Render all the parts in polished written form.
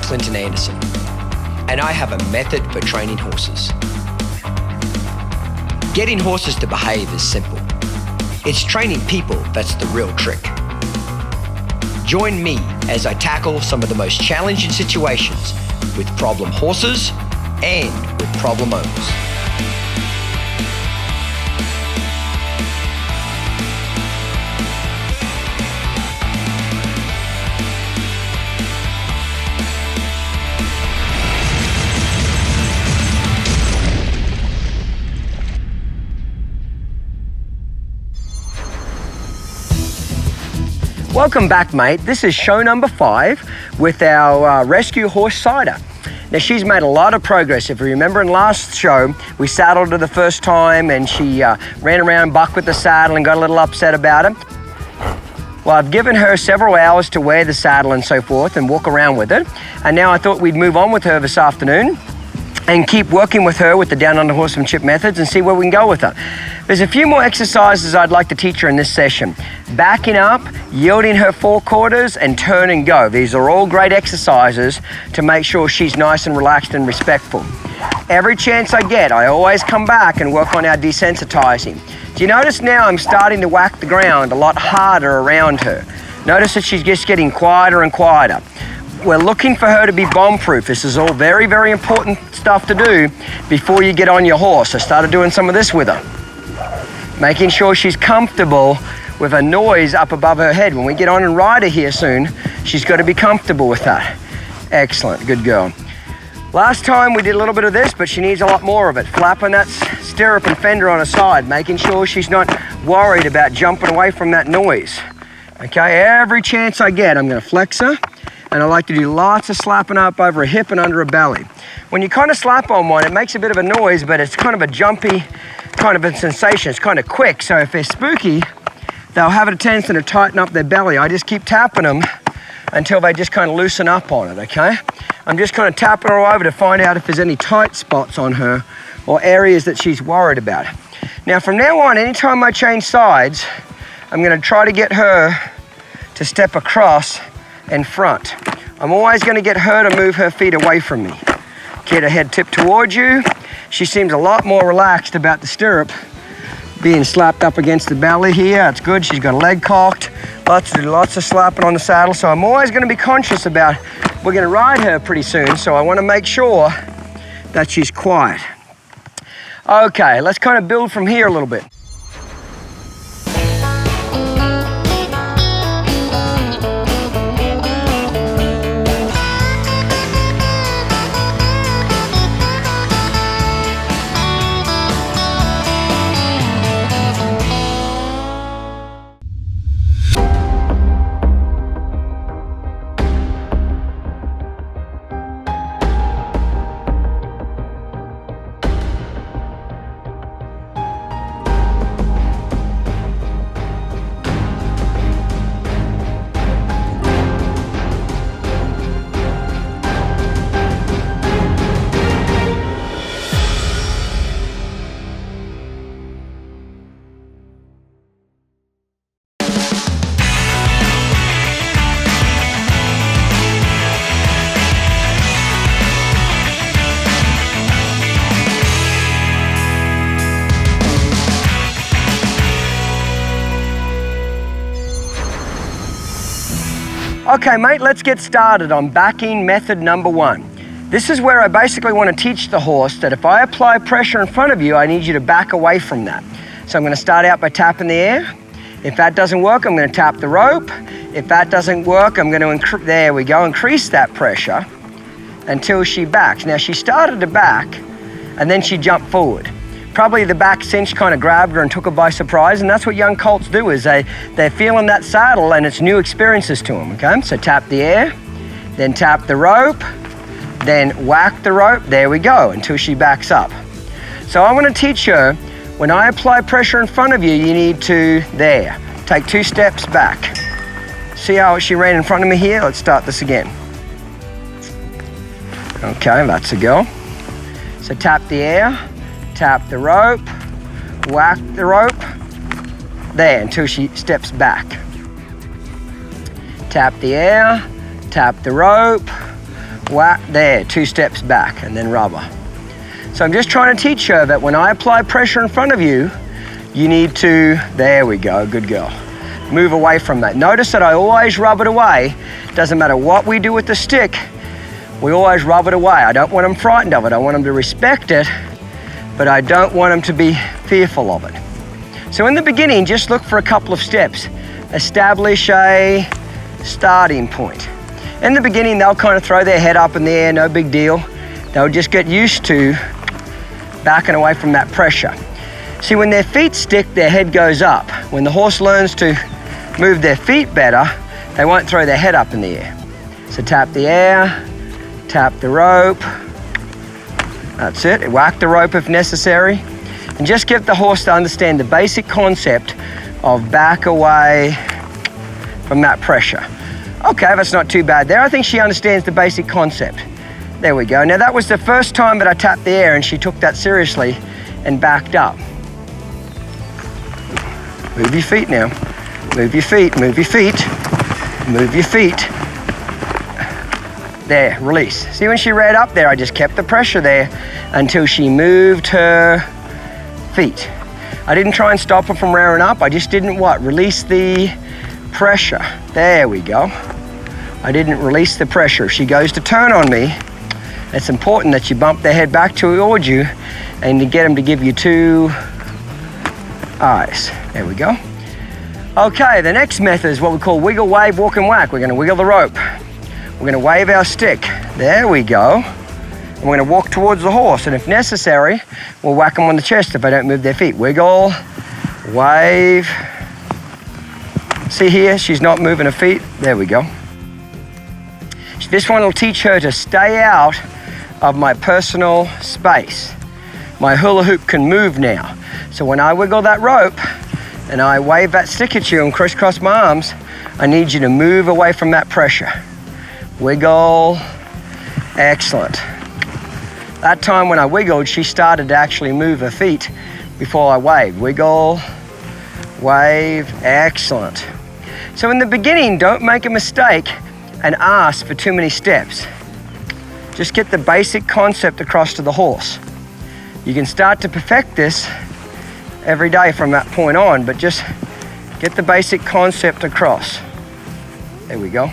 Clinton Anderson, and I have a method for training horses. Getting horses to behave is simple. It's training people that's the real trick. Join me as I tackle some of the most challenging situations with problem horses and with problem owners. Welcome back, mate. This is show number 5 with our rescue horse, Cider. Now, she's made a lot of progress. If you remember in last show, we saddled her the first time and she ran around, bucked with the saddle and got a little upset about it. Well, I've given her several hours to wear the saddle and so forth and walk around with it. And now I thought we'd move on with her this afternoon and keep working with her with the Downunder Horsemanship methods and see where we can go with her. There's a few more exercises I'd like to teach her in this session. Backing up, yielding her forequarters, and turn and go. These are all great exercises to make sure she's nice and relaxed and respectful. Every chance I get, I always come back and work on our desensitizing. Do you notice now I'm starting to whack the ground a lot harder around her? Notice that she's just getting quieter and quieter. We're looking for her to be bomb-proof. This is all very, very important stuff to do before you get on your horse. I started doing some of this with her. Making sure she's comfortable with a noise up above her head. When we get on and ride her here soon, she's got to be comfortable with that. Excellent, good girl. Last time we did a little bit of this, but she needs a lot more of it. Flapping that stirrup and fender on her side, making sure she's not worried about jumping away from that noise. Okay, every chance I get, I'm going to flex her. And I like to do lots of slapping up over a hip and under a belly. When you kind of slap on one, it makes a bit of a noise, but it's kind of a jumpy kind of a sensation. It's kind of quick, so if they're spooky, they'll have a tendency to tighten up their belly. I just keep tapping them until they just kind of loosen up on it, okay? I'm just kind of tapping her over to find out if there's any tight spots on her or areas that she's worried about. Now, from now on, anytime I change sides, I'm going to try to get her to step across in front. I'm always going to get her to move her feet away from me. Get her head tipped towards you. She seems a lot more relaxed about the stirrup being slapped up against the belly here. That's good. She's got a leg cocked. Lots of slapping on the saddle. So I'm always going to be conscious about, we're going to ride her pretty soon, so I want to make sure that she's quiet. Okay, let's kind of build from here a little bit. Okay, mate, let's get started on backing method number 1. This is where I basically want to teach the horse that if I apply pressure in front of you, I need you to back away from that. So I'm going to start out by tapping the air. If that doesn't work, I'm going to tap the rope. If that doesn't work, I'm going to, there we go, increase that pressure until she backs. Now, she started to back, and then she jumped forward. Probably the back cinch kind of grabbed her and took her by surprise, and that's what young colts do, is they're feeling that saddle and it's new experiences to them, okay? So tap the air, then tap the rope, then whack the rope, there we go, until she backs up. So I'm going to teach her, when I apply pressure in front of you, you need to, there, take 2 steps back. See how she ran in front of me here? Let's start this again. Okay, that's a go. So tap the air, tap the rope, whack the rope, there, until she steps back. Tap the air, tap the rope, whack, there, 2 steps back, and then rubber. So I'm just trying to teach her that when I apply pressure in front of you, you need to, there we go, good girl. Move away from that. Notice that I always rub it away. Doesn't matter what we do with the stick, we always rub it away. I don't want them frightened of it. I want them to respect it, but I don't want them to be fearful of it. So in the beginning, just look for a couple of steps. Establish a starting point. In the beginning, they'll kind of throw their head up in the air, no big deal. They'll just get used to backing away from that pressure. See, when their feet stick, their head goes up. When the horse learns to move their feet better, they won't throw their head up in the air. So tap the air, tap the rope. That's it. Whack the rope if necessary. And just get the horse to understand the basic concept of back away from that pressure. Okay, that's not too bad there. I think she understands the basic concept. There we go. Now that was the first time that I tapped the air and she took that seriously and backed up. Move your feet now. Move your feet, move your feet, move your feet. There, release. See, when she reared up there, I just kept the pressure there until she moved her feet. I didn't try and stop her from rearing up. I just didn't what? Release the pressure. There we go. I didn't release the pressure. If she goes to turn on me, it's important that you bump their head back towards you and to get them to give you 2 eyes. There we go. Okay, the next method is what we call wiggle, wave, walk and whack. We're going to wiggle the rope. We're going to wave our stick. There we go. And we're going to walk towards the horse, and if necessary, we'll whack them on the chest if they don't move their feet. Wiggle, wave. See here, she's not moving her feet. There we go. This one will teach her to stay out of my personal space. My hula hoop can move now. So when I wiggle that rope and I wave that stick at you and crisscross my arms, I need you to move away from that pressure. Wiggle, excellent. That time when I wiggled, she started to actually move her feet before I waved. Wiggle, wave, excellent. So in the beginning, don't make a mistake and ask for too many steps. Just get the basic concept across to the horse. You can start to perfect this every day from that point on, but just get the basic concept across. There we go.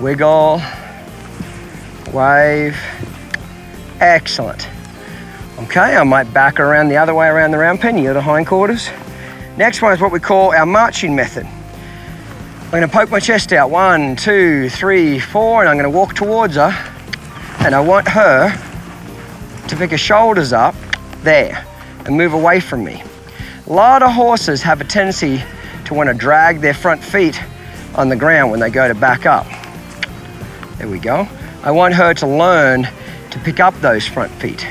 Wiggle, wave, excellent. Okay, I might back her around the other way around the round pen, you the hindquarters. Next one is what we call our marching method. I'm going to poke my chest out, 1, 2, 3, 4, and I'm going to walk towards her, and I want her to pick her shoulders up there and move away from me. A lot of horses have a tendency to want to drag their front feet on the ground when they go to back up. There we go. I want her to learn to pick up those front feet.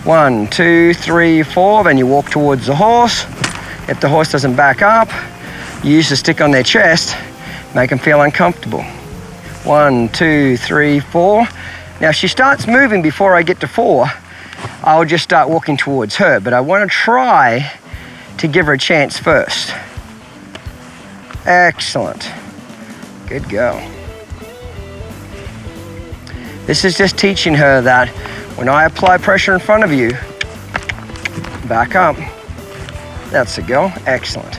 1, 2, 3, 4, then you walk towards the horse. If the horse doesn't back up, you use the stick on their chest, make them feel uncomfortable. 1, 2, 3, 4. Now if she starts moving before I get to 4, I'll just start walking towards her, but I want to try to give her a chance first. Excellent. Good girl. This is just teaching her that when I apply pressure in front of you, back up. That's the girl. Excellent.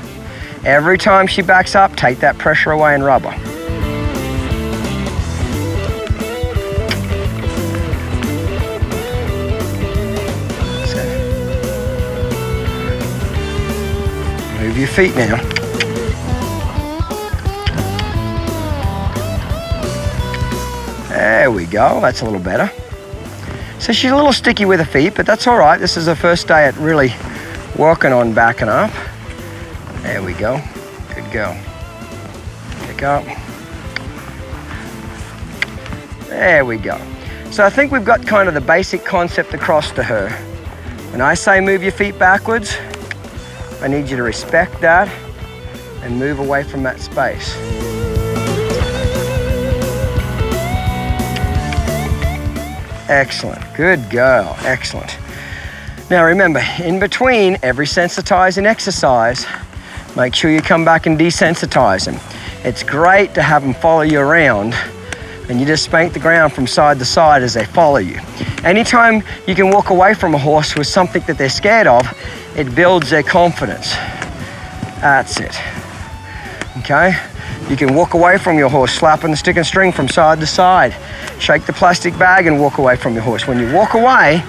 Every time she backs up, take that pressure away and rub her. So, move your feet now. There we go, that's a little better. So she's a little sticky with her feet, but that's all right. This is her first day at really working on backing up. There we go, good girl. Pick up. There we go. So I think we've got kind of the basic concept across to her. When I say move your feet backwards, I need you to respect that and move away from that space. Excellent, good girl, excellent. Now remember, in between every sensitizing exercise, make sure you come back and desensitize them. It's great to have them follow you around and you just spank the ground from side to side as they follow you. Anytime you can walk away from a horse with something that they're scared of, it builds their confidence. That's it. Okay? You can walk away from your horse, slapping the stick and string from side to side. Shake the plastic bag and walk away from your horse. When you walk away,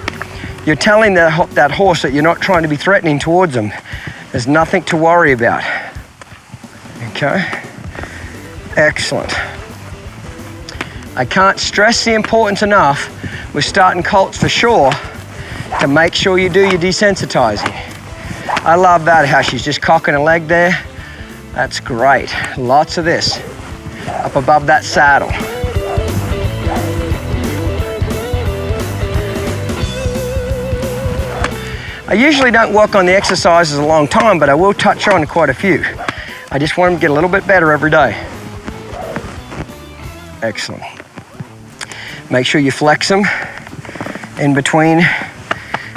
you're telling that horse that you're not trying to be threatening towards them. There's nothing to worry about. Okay? Excellent. I can't stress the importance enough with starting colts for sure to make sure you do your desensitizing. I love that, how she's just cocking a leg there. That's great. Lots of this up above that saddle. I usually don't work on the exercises a long time, but I will touch on quite a few. I just want them to get a little bit better every day. Excellent. Make sure you flex them in between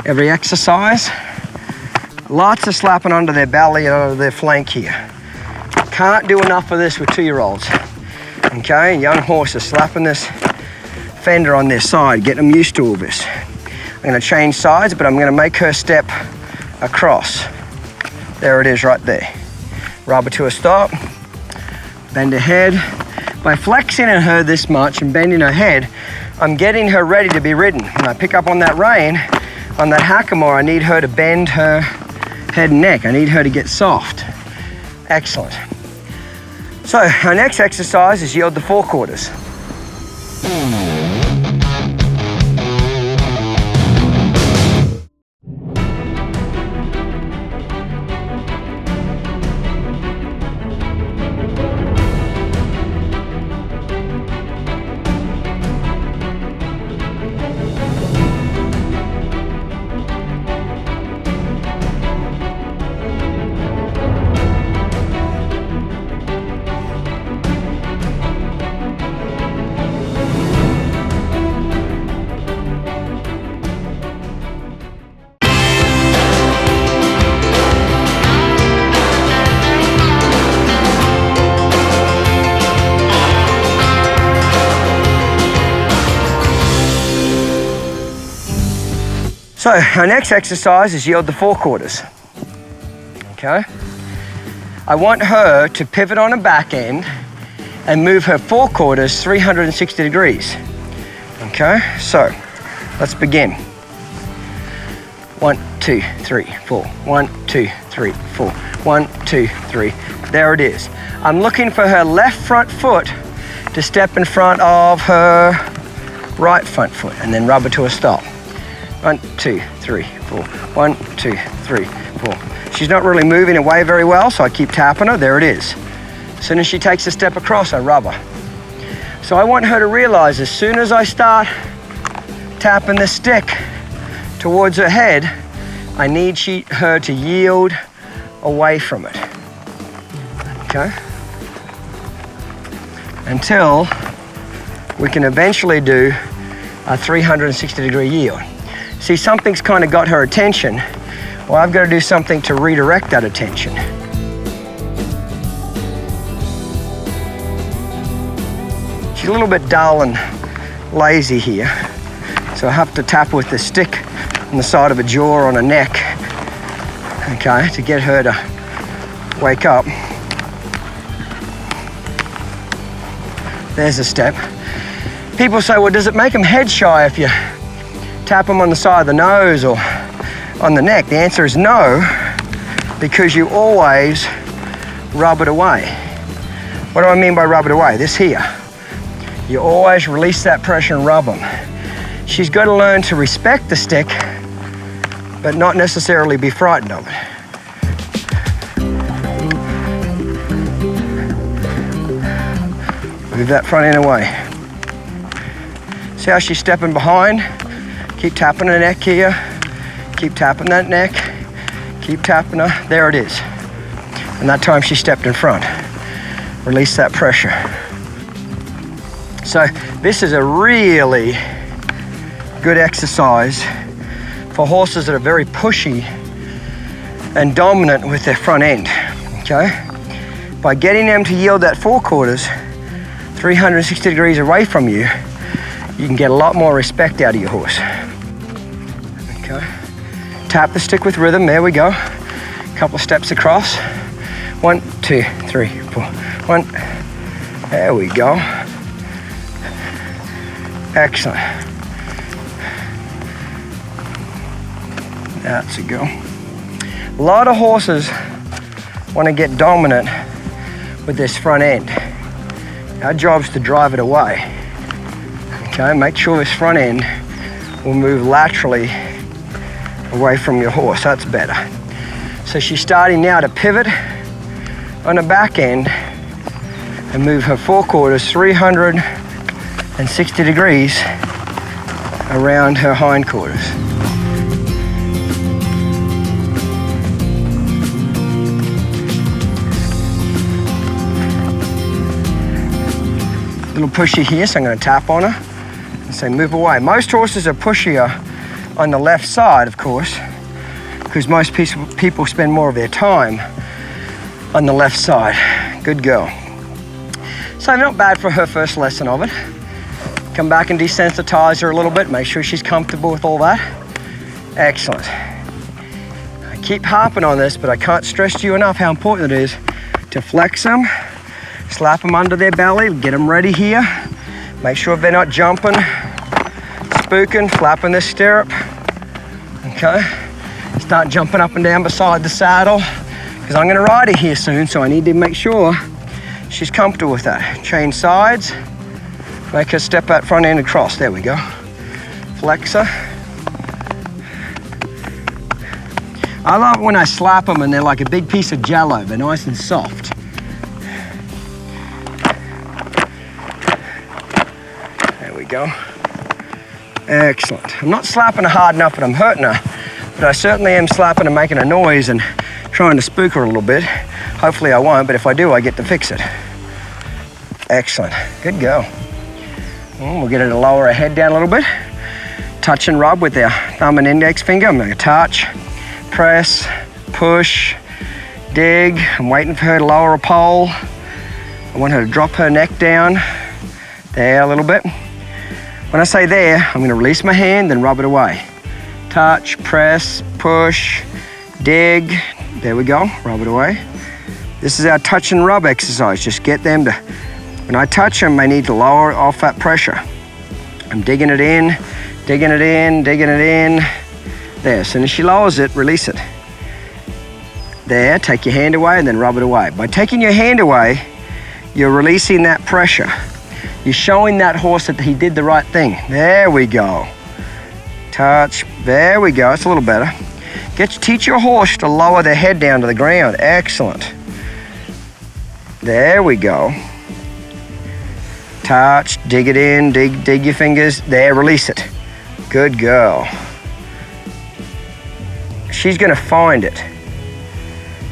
every exercise. Lots of slapping under their belly and under their flank here. Can't do enough of this with 2-year-olds. Okay, young horses slapping this fender on their side, getting them used to all this. I'm going to change sides, but I'm going to make her step across. There it is right there. Rub her to a stop. Bend her head. By flexing in her this much and bending her head, I'm getting her ready to be ridden. When I pick up on that rein, on that hackamore, I need her to bend her head and neck. I need her to get soft. Excellent. So our next exercise is yield the forequarters. So our next exercise is yield the forequarters. Okay? I want her to pivot on her back end and move her forequarters 360 degrees. Okay? So let's begin. 1, 2, 3, 4. 1, 2, 3, 4. 1, 2, 3. There it is. I'm looking for her left front foot to step in front of her right front foot and then rub her to a stop. 1, 2, 3, 4. 1, 2, 3, 4. She's not really moving away very well, so I keep tapping her. There it is. As soon as she takes a step across, I rub her. So I want her to realize as soon as I start tapping the stick towards her head, I need her to yield away from it. Okay? Until we can eventually do a 360-degree yield. See, something's kind of got her attention. Well, I've got to do something to redirect that attention. She's a little bit dull and lazy here, so I have to tap with the stick on the side of a jaw or on a neck, okay, to get her to wake up. There's a step. People say, well, does it make them head shy if you tap them on the side of the nose or on the neck? The answer is no, because you always rub it away. What do I mean by rub it away? This here. You always release that pressure and rub them. She's got to learn to respect the stick, but not necessarily be frightened of it. Move that front end away. See how she's stepping behind? Keep tapping her neck here. Keep tapping that neck. Keep tapping her. There it is. And that time she stepped in front. Release that pressure. So this is a really good exercise for horses that are very pushy and dominant with their front end, okay? By getting them to yield that forequarters 360 degrees away from you, you can get a lot more respect out of your horse. Okay. Tap the stick with rhythm, there we go. Couple of steps across. 1, 2, 3, 4. 1, there we go. Excellent. That's a go. A lot of horses want to get dominant with this front end. Our job's to drive it away. Okay, make sure this front end will move laterally away from your horse. That's better. So she's starting now to pivot on the back end and move her forequarters 360 degrees around her hindquarters. Little pushy here, so I'm going to tap on her and say move away. Most horses are pushier on the left side, of course, because most people spend more of their time on the left side. Good girl. So not bad for her first lesson of it. Come back and desensitize her a little bit, make sure she's comfortable with all that. Excellent. I keep harping on this, but I can't stress to you enough how important it is to flex them, slap them under their belly, get them ready here. Make sure they're not jumping, spooking, flapping their stirrup. Okay, start jumping up and down beside the saddle, because I'm going to ride her here soon, so I need to make sure she's comfortable with that. Change sides, make her step that front end across. There we go. Flex her. I love it when I slap them and they're like a big piece of jello. They're nice and soft. There we go. Excellent. I'm not slapping her hard enough that I'm hurting her, but I certainly am slapping and making a noise and trying to spook her a little bit. Hopefully I won't, but if I do, I get to fix it. Excellent. Good girl. We'll get her to lower her head down a little bit. Touch and rub with our thumb and index finger. I'm going to touch, press, push, dig. I'm waiting for her to lower a pole. I want her to drop her neck down there a little bit. When I say there, I'm going to release my hand and rub it away. Touch, press, push, dig. There we go, rub it away. This is our touch and rub exercise. Just get them to, when I touch them, I need to lower off that pressure. I'm digging it in, digging it in, digging it in. There, as soon as she lowers it, release it. There, take your hand away and then rub it away. By taking your hand away, you're releasing that pressure. You're showing that horse that he did the right thing. There we go. Touch, there we go, it's a little better. Teach your horse to lower their head down to the ground. Excellent. There we go. Touch, dig it in, dig your fingers. There, release it. Good girl. She's gonna find it.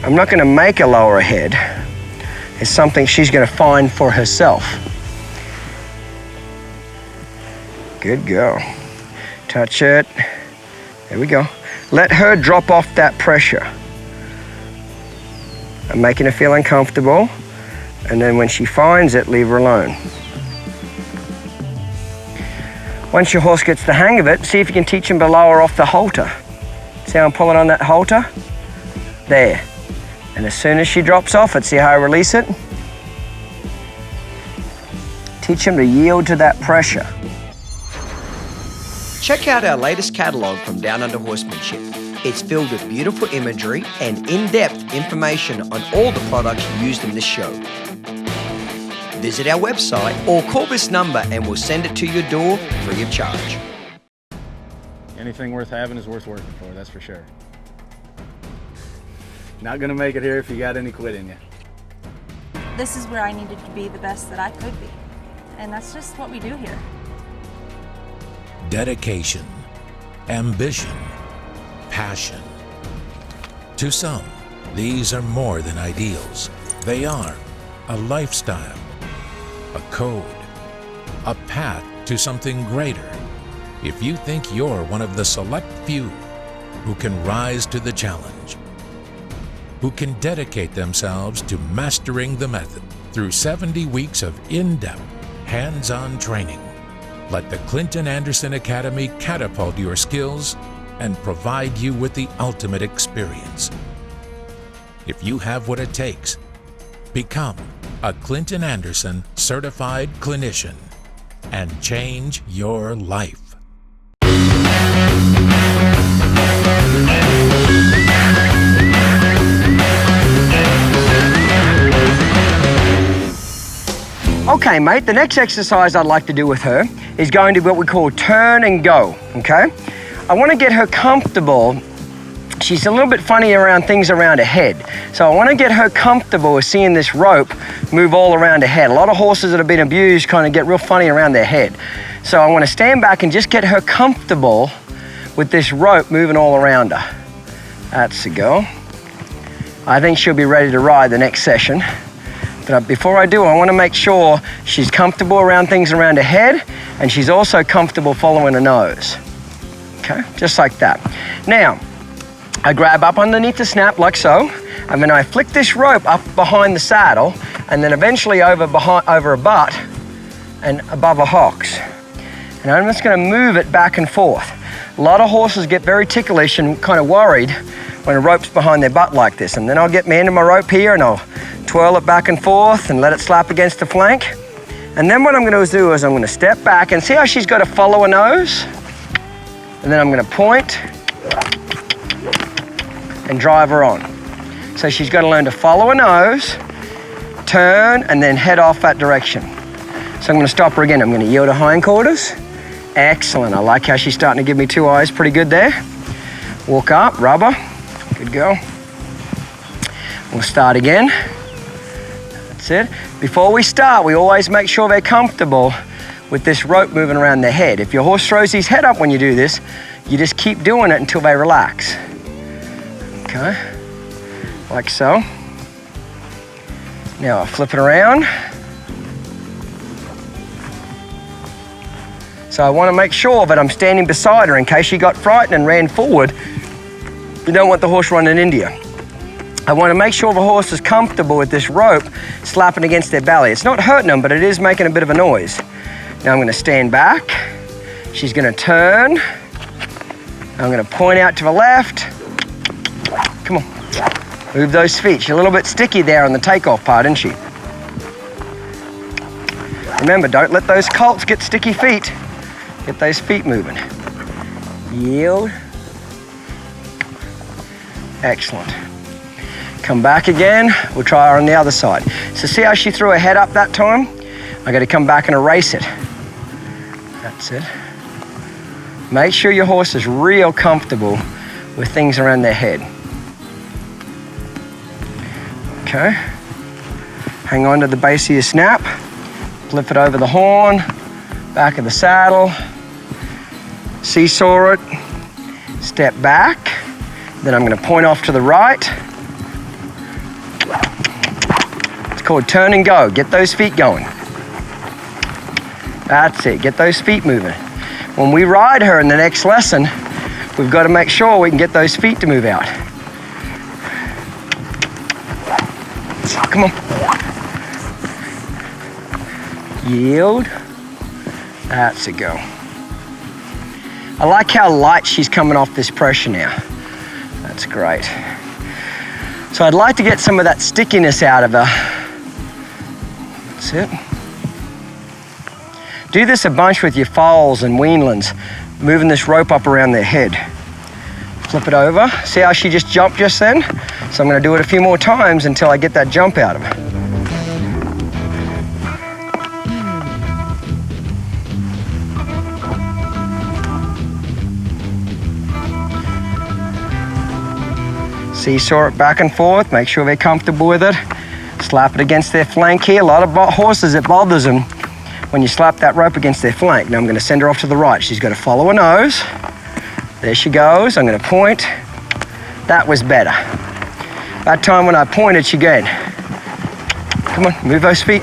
I'm not gonna make her lower her head. It's something she's gonna find for herself. Good girl. Touch it. There we go. Let her drop off that pressure. I'm making her feel uncomfortable, and then when she finds it, leave her alone. Once your horse gets the hang of it, see if you can teach him to lower off the halter. See how I'm pulling on that halter? There. And as soon as she drops off it, see how I release it? Teach him to yield to that pressure. Check out our latest catalogue from Downunder Horsemanship. It's filled with beautiful imagery and in-depth information on all the products used in this show. Visit our website or call this number and we'll send it to your door free of charge. Anything worth having is worth working for, that's for sure. Not gonna make it here if you got any quit in you. This is where I needed to be the best that I could be. And that's just what we do here. Dedication, ambition, passion. To some, these are more than ideals. They are a lifestyle, a code, a path to something greater. If you think you're one of the select few who can rise to the challenge, who can dedicate themselves to mastering the method through 70 weeks of in-depth, hands-on training. Let the Clinton Anderson Academy catapult your skills and provide you with the ultimate experience. If you have what it takes, become a Clinton Anderson certified clinician and change your life. Okay, mate, the next exercise I'd like to do with her is going to be what we call turn and go, okay? I want to get her comfortable. She's a little bit funny around things around her head. So I want to get her comfortable with seeing this rope move all around her head. A lot of horses that have been abused kind of get real funny around their head. So I want to stand back and just get her comfortable with this rope moving all around her. That's the go. I think she'll be ready to ride the next session. But before I do, I want to make sure she's comfortable around things around her head and she's also comfortable following her nose. Okay, just like that. Now, I grab up underneath the snap like so, and then I flick this rope up behind the saddle and then eventually over a butt and above her hocks. And I'm just going to move it back and forth. A lot of horses get very ticklish and kind of worried when a rope's behind their butt like this. And then I'll get my end of my rope here and I'll twirl it back and forth and let it slap against the flank. And then what I'm going to do is I'm going to step back and see how she's got to follow her nose. And then I'm going to point and drive her on. So she's got to learn to follow her nose, turn, and then head off that direction. So I'm going to stop her again. I'm going to yield her hindquarters. Excellent. I like how she's starting to give me two eyes. Pretty good there. Walk up, rub her. Good go. We'll start again. That's it. Before we start, we always make sure they're comfortable with this rope moving around their head. If your horse throws his head up when you do this, you just keep doing it until they relax. Okay, like so. Now I'll flip it around. So I want to make sure that I'm standing beside her in case she got frightened and ran forward. You don't want the horse running into you. I want to make sure the horse is comfortable with this rope slapping against their belly. It's not hurting them, but it is making a bit of a noise. Now I'm going to stand back. She's going to turn. I'm going to point out to the left. Come on. Move those feet. She's a little bit sticky there on the takeoff part, isn't she? Remember, don't let those colts get sticky feet. Get those feet moving. Yield. Excellent. Come back again. We'll try her on the other side. So see how she threw her head up that time? I got to come back and erase it. That's it. Make sure your horse is real comfortable with things around their head. Okay. Hang on to the base of your snap. Flip it over the horn, back of the saddle. Seesaw it. Step back. Then I'm going to point off to the right. It's called turn and go. Get those feet going. That's it. Get those feet moving. When we ride her in the next lesson, we've got to make sure we can get those feet to move out. Come on. Yield. That's a go. I like how light she's coming off this pressure now. That's great. So I'd like to get some of that stickiness out of her. That's it. Do this a bunch with your foals and weanlings, moving this rope up around their head. Flip it over. See how she just jumped just then? So I'm going to do it a few more times until I get that jump out of her. Seesaw it back and forth, make sure they're comfortable with it. Slap it against their flank here. A lot of horses, it bothers them when you slap that rope against their flank. Now I'm going to send her off to the right. She's got to follow her nose. There she goes. I'm going to point. That was better. That time when I pointed, she gained. Come on, move those feet.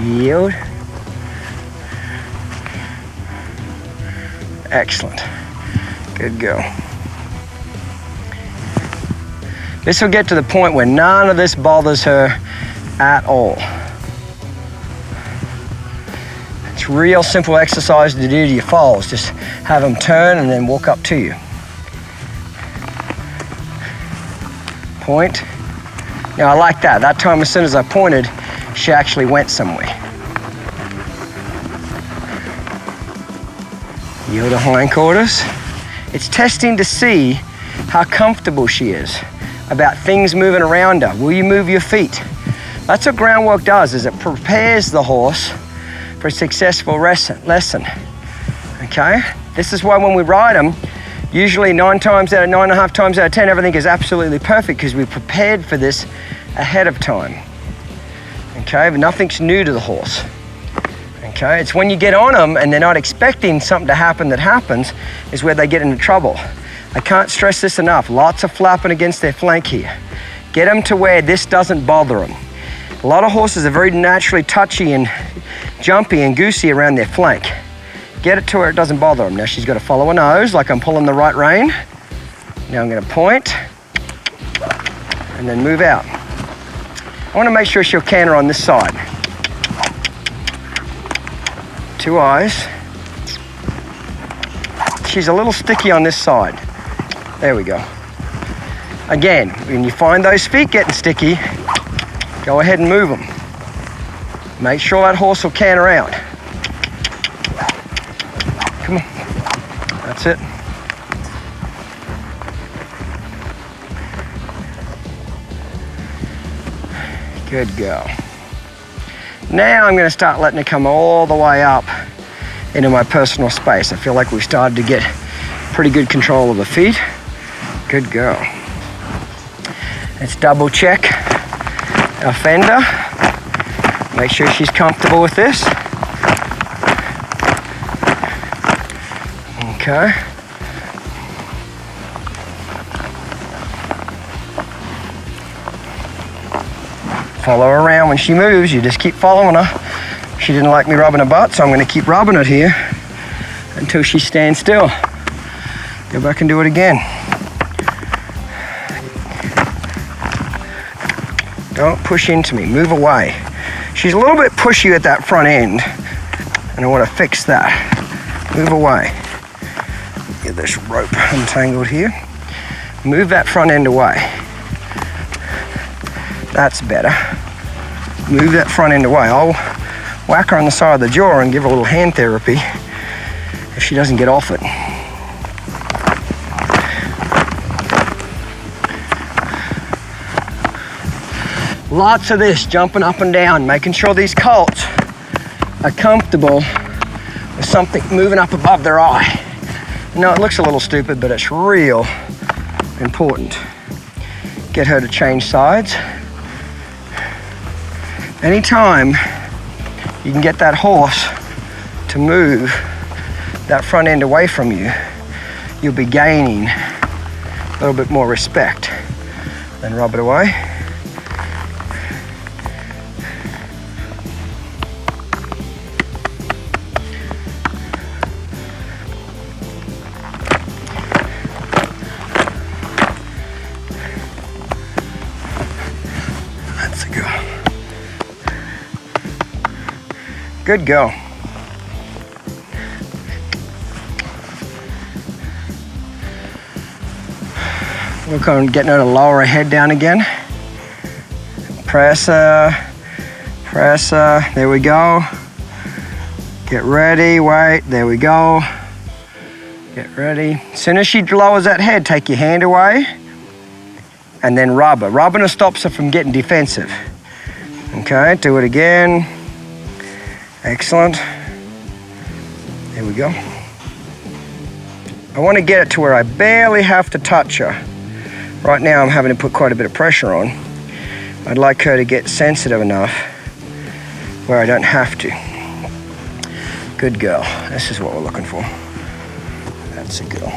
Yield. Excellent. Good go. This will get to the point where none of this bothers her at all. It's real simple exercise to do to your foals. Just have them turn and then walk up to you. Point. Now I like that. That time as soon as I pointed, she actually went somewhere. Yield her hindquarters. It's testing to see how comfortable she is about things moving around her. Will you move your feet? That's what groundwork does, is it prepares the horse for a successful lesson. Okay? This is why when we ride them, usually 9.5 times out of 10, everything is absolutely perfect because we prepared for this ahead of time. Okay? But nothing's new to the horse. Okay? It's when you get on them and they're not expecting something to happen that happens is where they get into trouble. I can't stress this enough. Lots of flapping against their flank here. Get them to where this doesn't bother them. A lot of horses are very naturally touchy and jumpy and goosey around their flank. Get it to where it doesn't bother them. Now she's got to follow her nose like I'm pulling the right rein. Now I'm going to point and then move out. I want to make sure she'll canter on this side. 2 eyes. She's a little sticky on this side. There we go. Again, when you find those feet getting sticky, go ahead and move them. Make sure that horse will canter out. Come on. That's it. Good girl. Now I'm going to start letting her come all the way up into my personal space. I feel like we've started to get pretty good control of the feet. Good girl. Let's double check our fender. Make sure she's comfortable with this. Okay. Follow her around when she moves. You just keep following her. She didn't like me rubbing her butt, so I'm going to keep rubbing it here until she stands still. Go back and do it again. Don't push into me, move away. She's a little bit pushy at that front end, and I want to fix that. Move away. Get this rope untangled here. Move that front end away. That's better. Move that front end away. I'll whack her on the side of the jaw and give her a little hand therapy if she doesn't get off it. Lots of this, jumping up and down, making sure these colts are comfortable with something moving up above their eye. No, it looks a little stupid, but it's real important. Get her to change sides. Anytime you can get that horse to move that front end away from you, you'll be gaining a little bit more respect. Then rub it away. That's a go. Good go. Work on getting her to lower her head down again. Press her, there we go. Get ready, wait, there we go. Get ready. As soon as she lowers that head, take your hand away and then rub her. Rubbing her stops her from getting defensive. Okay, do it again. Excellent. There we go. I want to get it to where I barely have to touch her. Right now I'm having to put quite a bit of pressure on. I'd like her to get sensitive enough where I don't have to. Good girl. This is what we're looking for. That's a girl.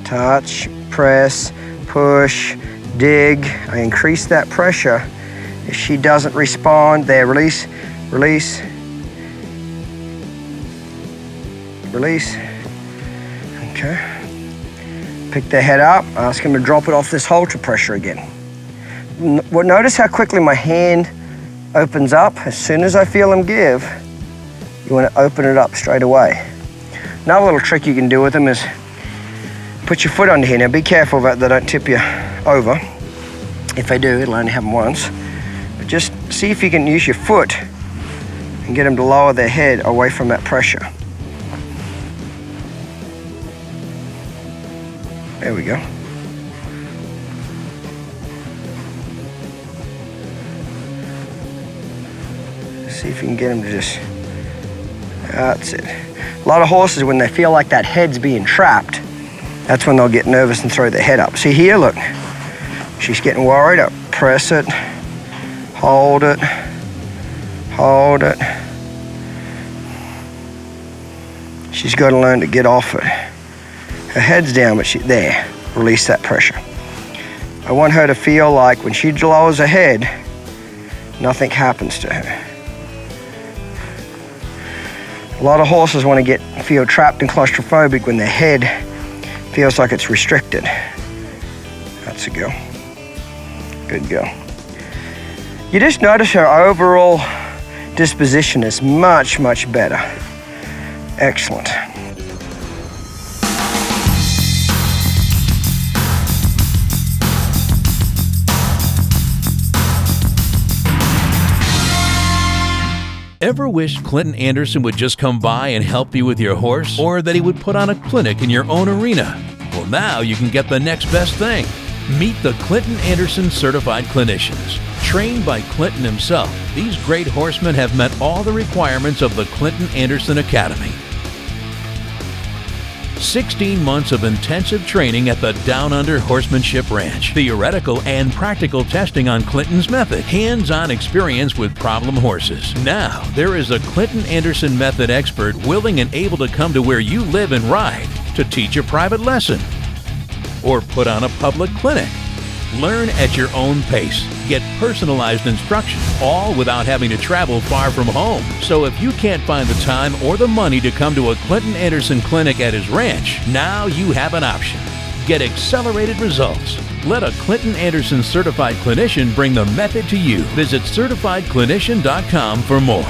Touch, press, push, dig. I increase that pressure. If she doesn't respond, there, release, release, release. Okay. Pick their head up, ask them to drop it off this halter pressure again. Notice how quickly my hand opens up. As soon as I feel them give, you want to open it up straight away. Another little trick you can do with them is put your foot under here. Now be careful that they don't tip you over. If they do, it'll only happen once. But just see if you can use your foot and get them to lower their head away from that pressure. There we go. See if you can get them to just, that's it. A lot of horses, when they feel like that head's being trapped, that's when they'll get nervous and throw their head up. See here, look. She's getting worried. I'll press it, hold it, hold it. She's got to learn to get off it. Her head's down, but there, release that pressure. I want her to feel like when she lowers her head, nothing happens to her. A lot of horses want to feel trapped and claustrophobic when their head feels like it's restricted. That's a go. Good go. You just notice her overall disposition is much, much better. Excellent. Ever wished Clinton Anderson would just come by and help you with your horse? Or that he would put on a clinic in your own arena? Well, now you can get the next best thing. Meet the Clinton Anderson Certified Clinicians. Trained by Clinton himself, these great horsemen have met all the requirements of the Clinton Anderson Academy. 16 months of intensive training at the Downunder Horsemanship Ranch. Theoretical and practical testing on Clinton's method. Hands-on experience with problem horses. Now, there is a Clinton Anderson method expert willing and able to come to where you live and ride to teach a private lesson or put on a public clinic. Learn at your own pace. Get personalized instruction, all without having to travel far from home. So if you can't find the time or the money to come to a Clinton Anderson clinic at his ranch, now you have an option. Get accelerated results. Let a Clinton Anderson certified clinician bring the method to you. Visit certifiedclinician.com for more.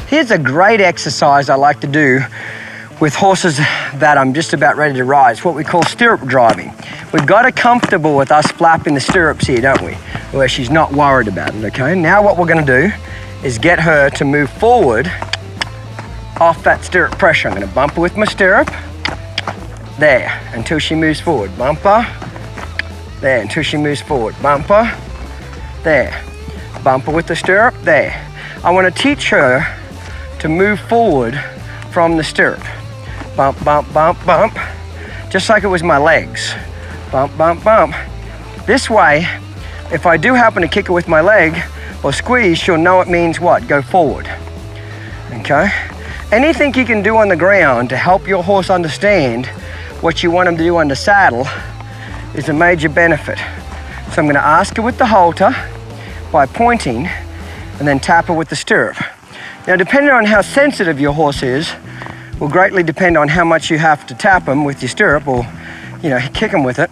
Here's a great exercise I like to do with horses that I'm just about ready to ride. It's what we call stirrup driving. We've got her comfortable with us flapping the stirrups here, don't we? Where she's not worried about it, okay? Now what we're gonna do is get her to move forward off that stirrup pressure. I'm gonna bump her with my stirrup, there, until she moves forward. Bump her, there, until she moves forward. Bump her, there. Bump her with the stirrup, there. I wanna teach her to move forward from the stirrup. Bump, bump, bump, bump, just like it was my legs. Bump, bump, bump. This way, if I do happen to kick her with my leg or squeeze, she'll know it means what? Go forward, okay? Anything you can do on the ground to help your horse understand what you want him to do on the saddle is a major benefit. So I'm gonna ask her with the halter by pointing and then tap her with the stirrup. Now, depending on how sensitive your horse is, will greatly depend on how much you have to tap him with your stirrup or, you know, kick him with it.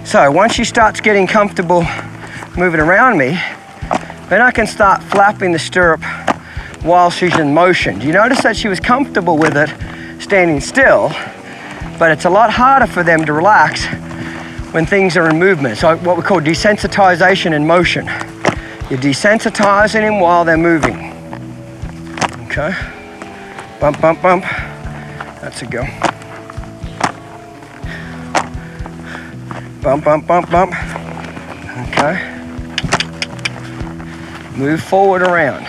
So once she starts getting comfortable moving around me, then I can start flapping the stirrup while she's in motion. Do you notice that she was comfortable with it standing still, but it's a lot harder for them to relax when things are in movement. So what we call desensitization in motion. You're desensitizing him while they're moving. Okay. Bump, bump, bump. That's a go. Bump, bump, bump, bump. Okay. Move forward around.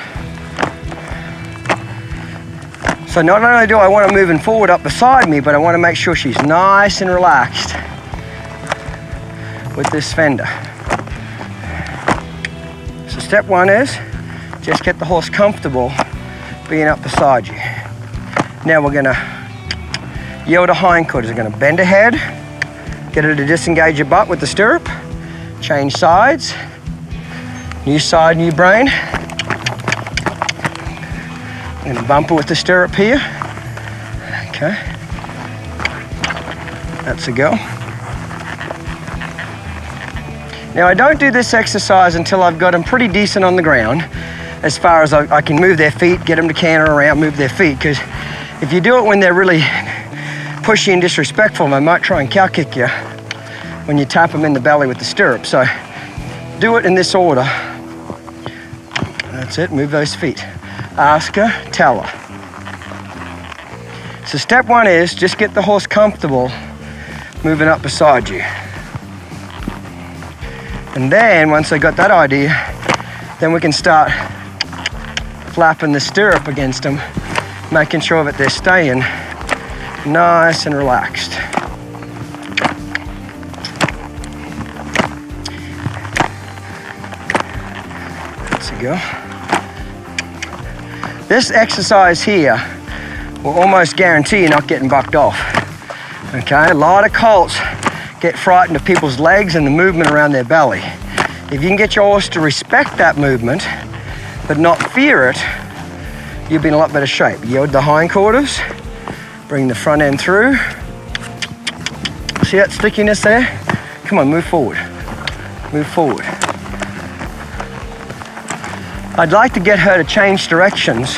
So not only do I want her moving forward up beside me, but I want to make sure she's nice and relaxed with this fender. So step one is just get the horse comfortable being up beside you. Now we're gonna yield her hindquarters. We're gonna bend her head, get her to disengage her butt with the stirrup, change sides, New side, new brain. I'm gonna bump her with the stirrup here. Okay. That's a go. Now I don't do this exercise until I've got them pretty decent on the ground, as far as I can move their feet, get them to canter around, move their feet, because if you do it when they're really pushy and disrespectful, they might try and cow kick you when you tap them in the belly with the stirrup. So do it in this order. That's it, move those feet. Ask her, tell her. So step one is just get the horse comfortable moving up beside you. And then once I got that idea, then we can start flapping the stirrup against them, making sure that they're staying nice and relaxed. That's a go. This exercise here will almost guarantee you're not getting bucked off. Okay, a lot of colts get frightened of people's legs and the movement around their belly. If you can get your horse to respect that movement, but not fear it, you'll be in a lot better shape. Yield the hindquarters, bring the front end through. See that stickiness there? Come on, move forward. Move forward. I'd like to get her to change directions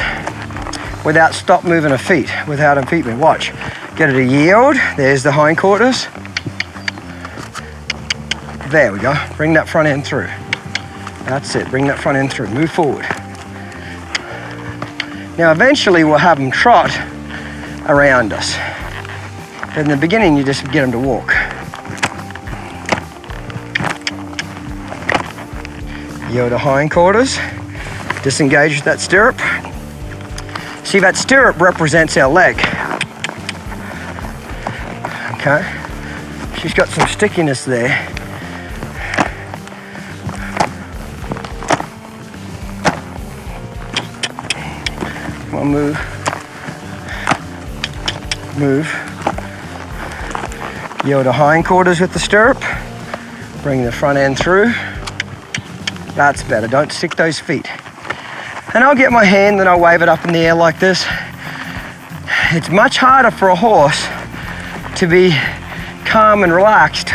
without stop moving her feet, without her feet moving. Watch. Get her to yield. There's the hindquarters. There we go. Bring that front end through. That's it. Bring that front end through. Move forward. Now eventually we'll have them trot around us. But in the beginning you just get them to walk. Yield the hindquarters. Disengage with that stirrup. See, that stirrup represents our leg. Okay. She's got some stickiness there. Come on, move. Move. Yield the hindquarters with the stirrup. Bring the front end through. That's better. Don't stick those feet. And I'll get my hand and I'll wave it up in the air like this. It's much harder for a horse to be calm and relaxed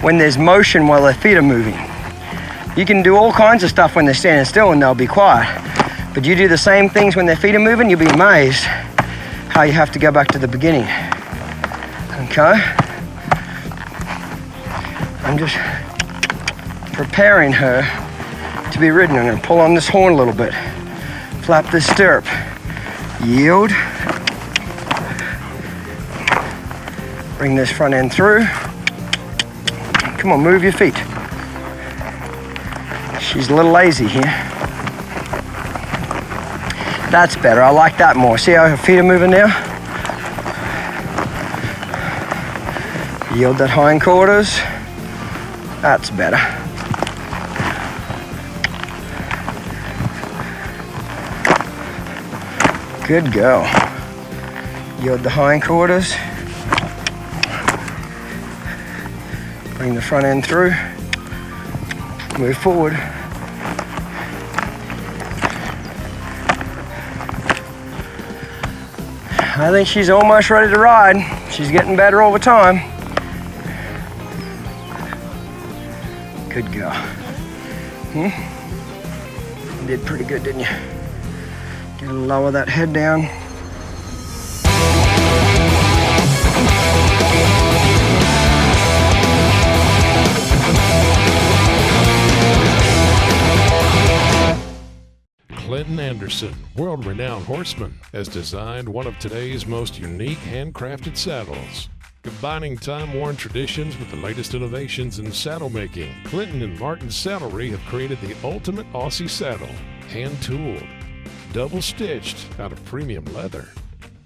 when there's motion while their feet are moving. You can do all kinds of stuff when they're standing still and they'll be quiet. But you do the same things when their feet are moving, you'll be amazed how you have to go back to the beginning. Okay? I'm just preparing her to be ridden. I'm going to pull on this horn a little bit. Flap this stirrup. Yield. Bring this front end through. Come on, move your feet. She's a little lazy here. That's better. I like that more. See how her feet are moving now? Yield that hindquarters. That's better. Good go. Yield the hindquarters. Bring the front end through. Move forward. I think she's almost ready to ride. She's getting better all the time. Good go. You did pretty good, didn't you? Get a little lower that head down. Clinton Anderson, world-renowned horseman, has designed one of today's most unique handcrafted saddles. Combining time-worn traditions with the latest innovations in saddle making, Clinton and Martin Saddlery have created the ultimate Aussie saddle, hand-tooled, double-stitched out of premium leather.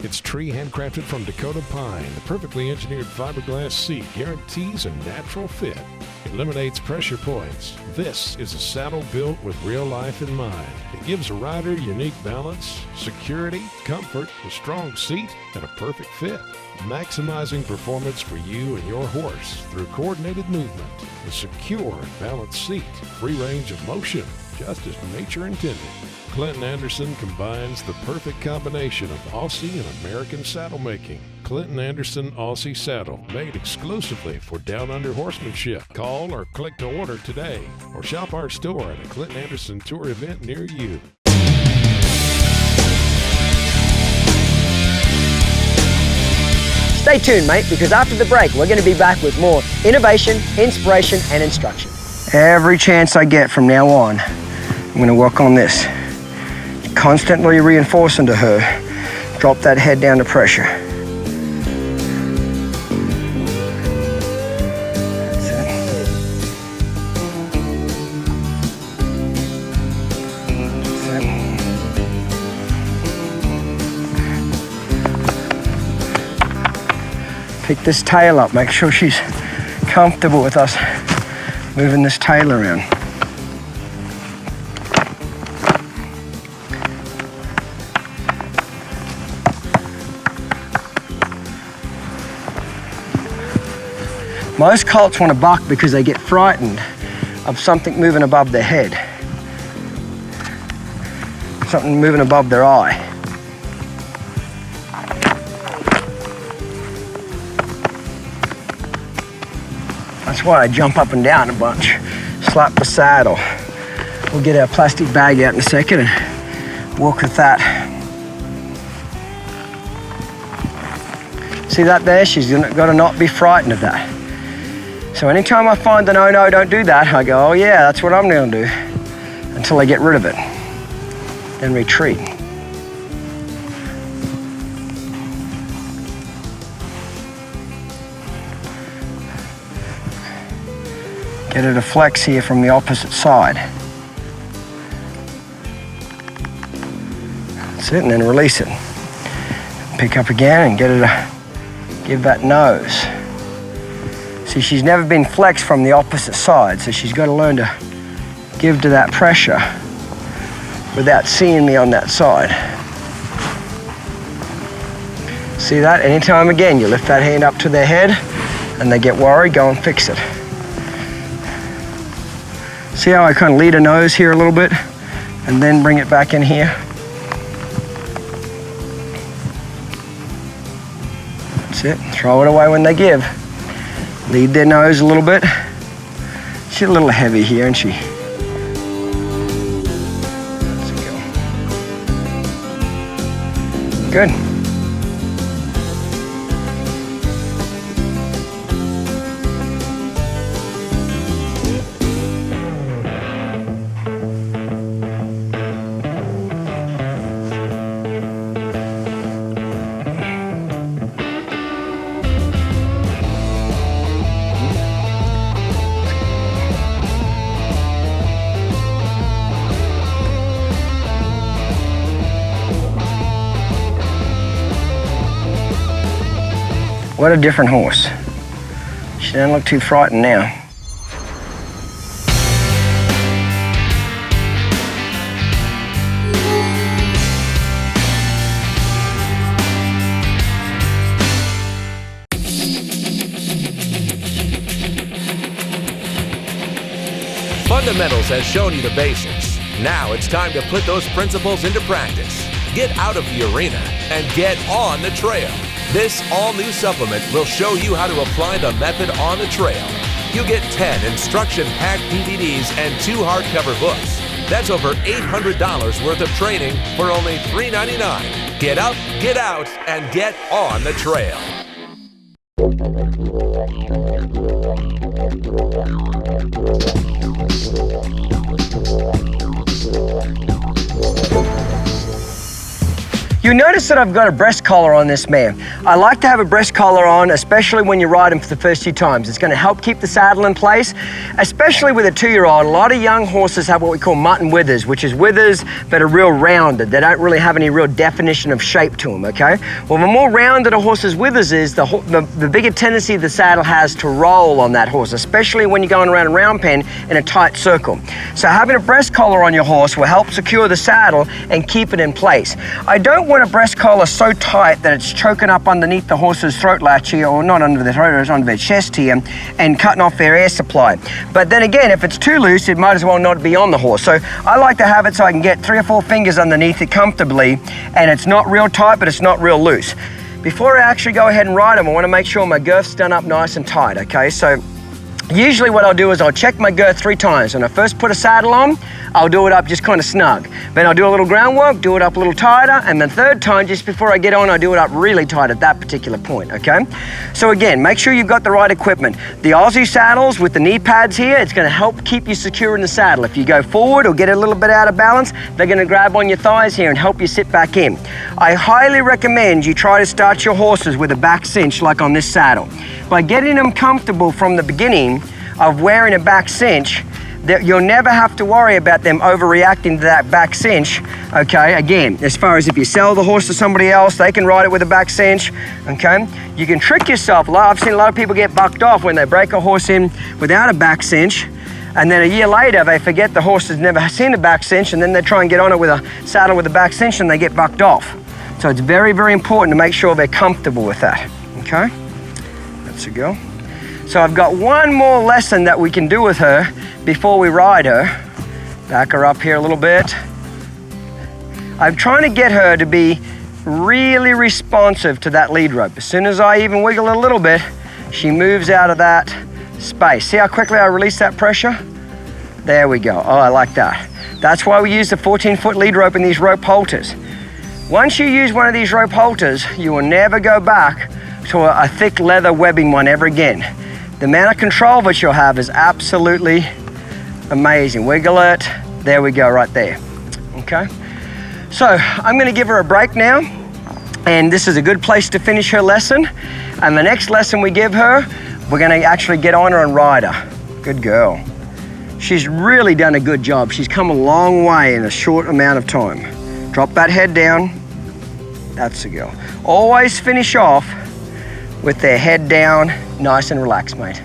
Its tree handcrafted from Dakota pine, the perfectly engineered fiberglass seat guarantees a natural fit. Eliminates pressure points. This is a saddle built with real life in mind. It gives a rider unique balance, security, comfort, a strong seat, and a perfect fit. Maximizing performance for you and your horse through coordinated movement, a secure and balanced seat, free range of motion, just as nature intended. Clinton Anderson combines the perfect combination of Aussie and American saddle making. Clinton Anderson Aussie Saddle, made exclusively for Downunder Horsemanship. Call or click to order today, or shop our store at a Clinton Anderson Tour event near you. Stay tuned, mate, because after the break, we're going to be back with more innovation, inspiration, and instruction. Every chance I get from now on, I'm going to work on this. Constantly reinforcing to her, drop that head down to pressure. That's it. Pick this tail up, make sure she's comfortable with us moving this tail around. Most colts want to buck because they get frightened of something moving above their head, something moving above their eye. That's why I jump up and down a bunch, slap the saddle. We'll get our plastic bag out in a second and walk with that. See that there? She's got to not be frightened of that. So anytime I find that, oh no, don't do that, I go, oh yeah, that's what I'm going to do, until I get rid of it, then retreat. Get her to flex here from the opposite side. That's it, and then release it. Pick up again and get her to give that nose. See, she's never been flexed from the opposite side, so she's got to learn to give to that pressure without seeing me on that side. See that? Anytime again, you lift that hand up to their head and they get worried, go and fix it. See how I kind of lead a nose here a little bit and then bring it back in here? That's it. Throw it away when they give. Lead their nose a little bit. She's a little heavy here, isn't she? Good. What a different horse. She doesn't look too frightened now. Fundamentals has shown you the basics. Now it's time to put those principles into practice. Get out of the arena and get on the trail. This all-new supplement will show you how to apply the method on the trail. You get 10 instruction-packed DVDs and 2 hardcover books. That's over $800 worth of training for only $3.99. Get up, get out, and get on the trail. You'll notice that I've got a breast collar on this mare. I like to have a breast collar on, especially when you ride him for the first few times. It's going to help keep the saddle in place, especially with a 2-year-old. A lot of young horses have what we call mutton withers, which is withers that are real rounded. They don't really have any real definition of shape to them, okay? Well, the more rounded a horse's withers is, the bigger tendency the saddle has to roll on that horse, especially when you're going around a round pen in a tight circle. So having a breast collar on your horse will help secure the saddle and keep it in place. I don't want a breast collar so tight that it's choking up underneath the horse's throat latch here, or not under the throat, it's under their chest here, and cutting off their air supply. But then again, if it's too loose, it might as well not be on the horse. So I like to have it so I can get 3 or 4 fingers underneath it comfortably, and it's not real tight, but it's not real loose. Before I actually go ahead and ride them, I want to make sure my girth's done up nice and tight, okay? So usually what I'll do is I'll check my girth 3 times. When I first put a saddle on, I'll do it up just kind of snug. Then I'll do a little groundwork, do it up a little tighter, and the 3rd time, just before I get on, I do it up really tight at that particular point, okay? So again, make sure you've got the right equipment. The Aussie saddles with the knee pads here, it's gonna help keep you secure in the saddle. If you go forward or get a little bit out of balance, they're gonna grab on your thighs here and help you sit back in. I highly recommend you try to start your horses with a back cinch like on this saddle. By getting them comfortable from the beginning of wearing a back cinch, that you'll never have to worry about them overreacting to that back cinch, okay? Again, as far as if you sell the horse to somebody else, they can ride it with a back cinch, okay? You can trick yourself. I've seen a lot of people get bucked off when they break a horse in without a back cinch, and then a year later, they forget the horse has never seen a back cinch, and then they try and get on it with a saddle with a back cinch, and they get bucked off. So it's very, very important to make sure they're comfortable with that, okay? That's a go. So I've got one more lesson that we can do with her before we ride her. Back her up here a little bit. I'm trying to get her to be really responsive to that lead rope. As soon as I even wiggle it a little bit, she moves out of that space. See how quickly I release that pressure? There we go. Oh, I like that. That's why we use the 14-foot lead rope in these rope halters. Once you use one of these rope halters, you will never go back to a thick leather webbing one ever again. The amount of control that you'll have is absolutely amazing. Wiggle it. There we go, right there. Okay. So I'm going to give her a break now, and this is a good place to finish her lesson. And the next lesson we give her, we're going to actually get on her and ride her. Good girl. She's really done a good job. She's come a long way in a short amount of time. Drop that head down. That's the girl. Always finish off with their head down, nice and relaxed, mate.